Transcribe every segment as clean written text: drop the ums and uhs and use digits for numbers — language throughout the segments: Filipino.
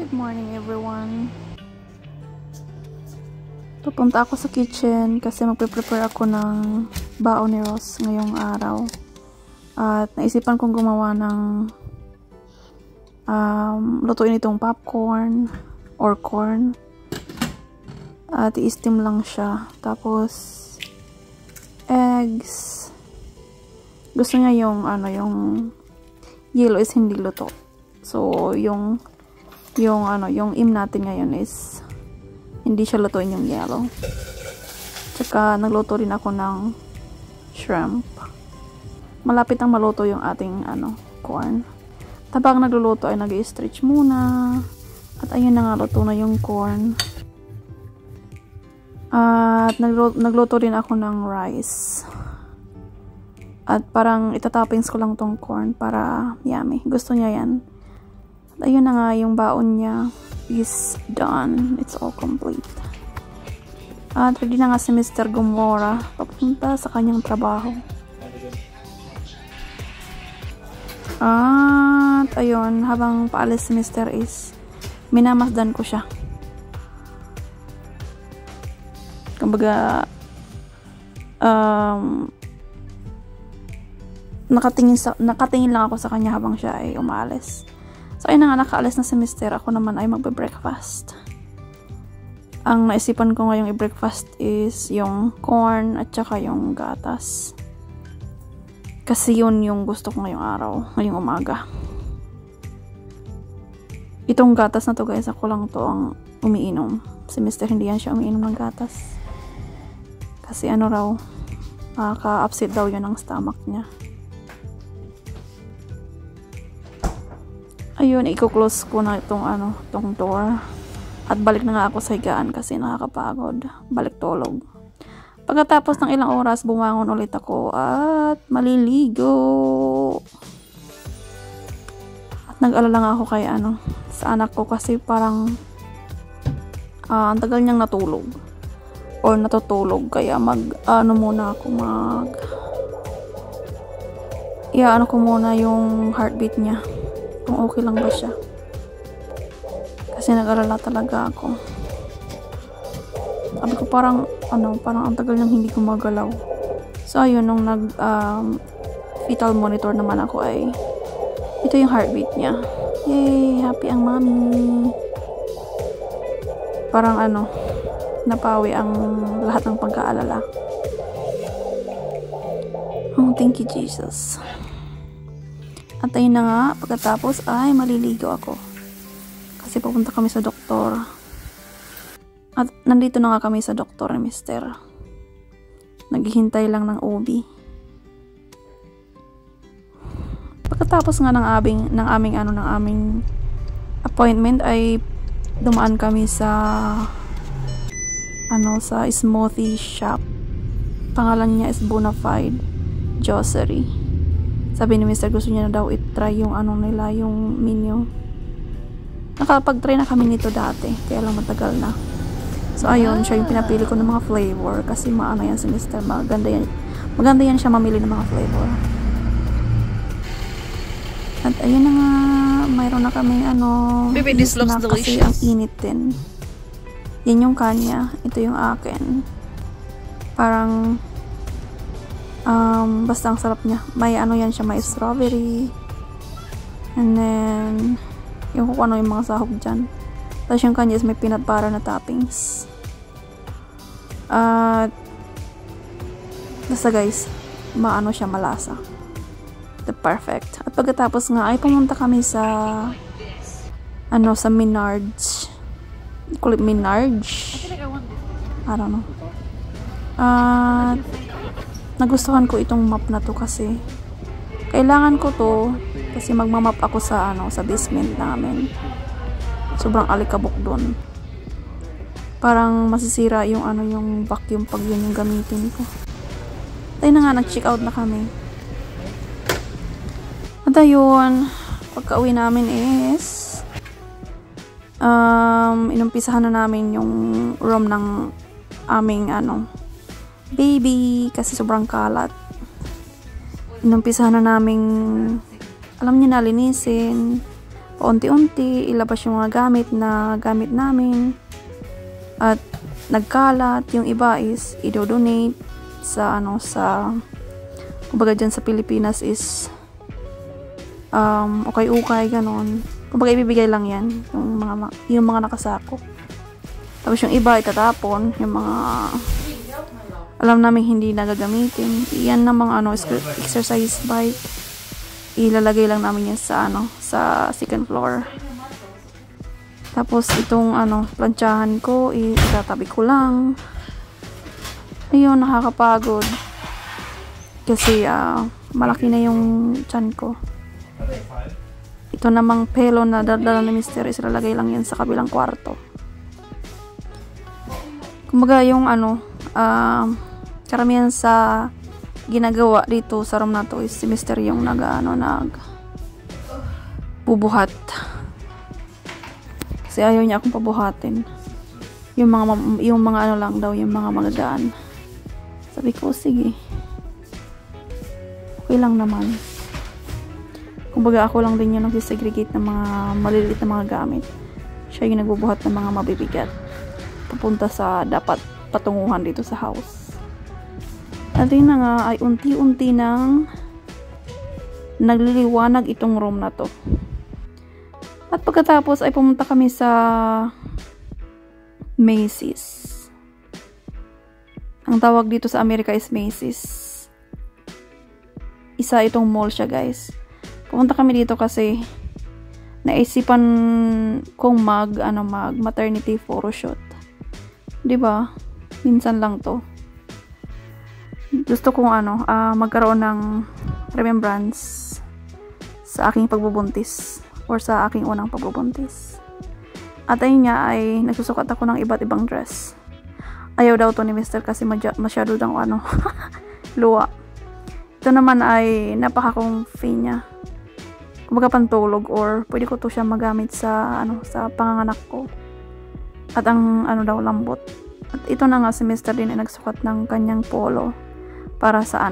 Good morning everyone. Pupunta ako sa kitchen kasi magpe-prepare ako ng baon ni Ross ngayong araw. At naisipan kong gumawa ng lutuin itong popcorn or corn. At i-steam lang siya. Tapos eggs. Gusto niya yung yellow is hindi luto. So yung im natin ngayon is hindi siya lutuin yung yellow. Tsaka nagluto rin ako ng shrimp. Malapit ang maluto yung ating corn. Habang nagluluto ay nag-i-stretch muna. At ayun na nga, luto na yung corn. At nagluto rin ako ng rice. At parang itatoppings ko lang tong corn para yummy. Gusto niya yan. At ayun na nga, yung baon niya is done. It's all complete. At ready na nga si Mr. Gomora papunta sa kanyang trabaho. At ayun, habang paalis si Mr. is minamasdan ko siya. Kumbaga nakatingin lang ako sa kanya habang siya ay umalis. So ayun na nga, nakaalis na si Mr. Ako naman ay magbe-breakfast. Ang naisipan ko ngayong i-breakfast is yung corn at saka yung gatas. Kasi yun yung gusto ko ngayong araw, ngayong umaga. Itong gatas na to guys, ako lang to ang umiinom. Si Mr. hindi yan siya umiinom ng gatas. Kasi raw, ka-upset daw yun ang stomach niya. Ayun, i-close ko na itong door. At balik na nga ako sa higaan kasi nakakapagod. Balik tulog. Pagkatapos ng ilang oras, bumangon ulit ako at maliligo. At nag-alala nga ako kay sa anak ko kasi parang ang tagal niyang natulog. Or natutulog. Kaya muna ako ko muna yung heartbeat niya. Kung okay lang ba siya. Kasi nag-alala talaga ako. Sabi ko parang ang tagal niyang hindi gumagalaw. So ayun, nung fetal monitor naman ako ay ito yung heartbeat niya. Yay! Happy ang mommy. Parang napawi ang lahat ng pagkaalala. Oh, thank you Jesus. At ayun na nga, pagkatapos ay maliligo ako. Kasi pupunta kami sa doktor. At nandito na nga kami sa doktor ni Mr. Naghihintay lang ng OB. Pagkatapos nga ng aming appointment ay dumaan kami sa smoothie shop. Pangalan niya is Bonafide Jocery. Sabi ni Mr. gusto niya na daw i-try yung yung menu. Nakapag-try na kami nito dati, kaya lang matagal na. So ayun, siya yung pinapili ko ng mga flavor kasi yan si Mr. Maganda yan siya mamili ng mga flavor. At ayun na nga, mayroon na kami Baby, this looks delicious. Kasi ang init din. Yan yung kanya, ito yung akin. Parang basta ang sarap niya. May yan siya, may strawberry. And then yung kung yung mga sahog dyan. Tapos yung kanya is may peanut butter na toppings. At basta guys, siya, malasa. The perfect. At pagkatapos nga ay pumunta kami sa sa Menards. Call it Menards. I don't know. At nagustuhan ko itong map na to kasi kailangan ko to kasi magmamap ako sa basement namin. Sobrang alikabok doon. Parang masisira yung yung vacuum pag yun yung gamitin ko. Tayo na nga, nag-check out na kami. At ayun, pagka-uwi namin is inumpisahan na namin yung room ng aming baby kasi sobrang kalat. Inumpisahan na naming alam niyo na linisin. paunti-unti ilabas yung mga gamit na gamit namin at nagkalat. Yung iba is i-donate sa kumbaga dyan sa Pilipinas is ukay-ukay ganon. Kumbaga ibibigay lang yan yung mga nakasako. Tapos yung iba itatapon, yung mga alam namin hindi nagagamitin. Yan na mga exercise bike. Ilalagay lang namin yan sa sa second floor. Tapos itong plantsahan ko itatabi ko lang. Ayun, nakakapagod. Kasi malaki na yung tiyan ko. Ito namang pelo na dala ni Mr. is ilalagay lang yan sa kabilang kwarto. Kumbaga yung karamihan sa ginagawa dito sa room na to is si Mr. yung bubuhat. Kasi ayaw niya akong pabuhatin. Yung mga lang daw, yung mga magagaan. Sabi ko, sige. Okay lang naman. Kumbaga ako lang din yung nagsisegregate ng mga maliliit na mga gamit. Siya yung nagbubuhat ng mga mabibigat. Papunta sa dapat patunguhan dito sa house. At yun na nga ay unti-unti nang nagliliwanag itong room na to. At pagkatapos ay pumunta kami sa Macy's. Ang tawag dito sa Amerika is Macy's. Isa itong mall siya, guys. Pumunta kami dito kasi naisipan kong mag maternity photoshoot. 'Di ba? Minsan lang 'to. Gusto kong magkaroon ng remembrance sa aking pagbubuntis or sa aking unang pagbubuntis. At ayun nga ay nagsusukat ako ng iba't ibang dress. Ayaw daw to ni Mr. kasi masyado daw luwa. Ito naman ay napaka-comfy niya. Kumbaga pantulog or pwede ko to siya magamit sa sa panganganak ko. At ang daw lambot. At ito na nga si Mr. din ay nagsukat ng kanyang polo para sa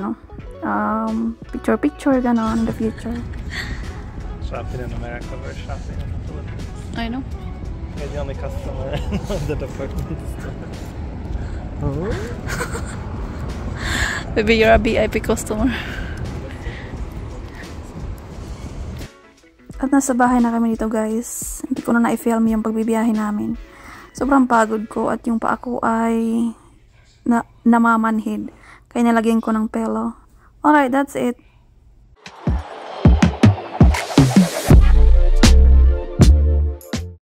picture ganon in the future. Shopping in America versus shopping in the Philippines. I know. You're the only customer in the department store. Oh? Maybe you're a VIP customer. At nasa bahay na kami dito, guys. Hindi ko na na-film yung pagbibiyahe namin. Sobrang pagod ko at yung paa ko ay namamanhid. Kaya nilagyan ko ng pelo. Alright, that's it.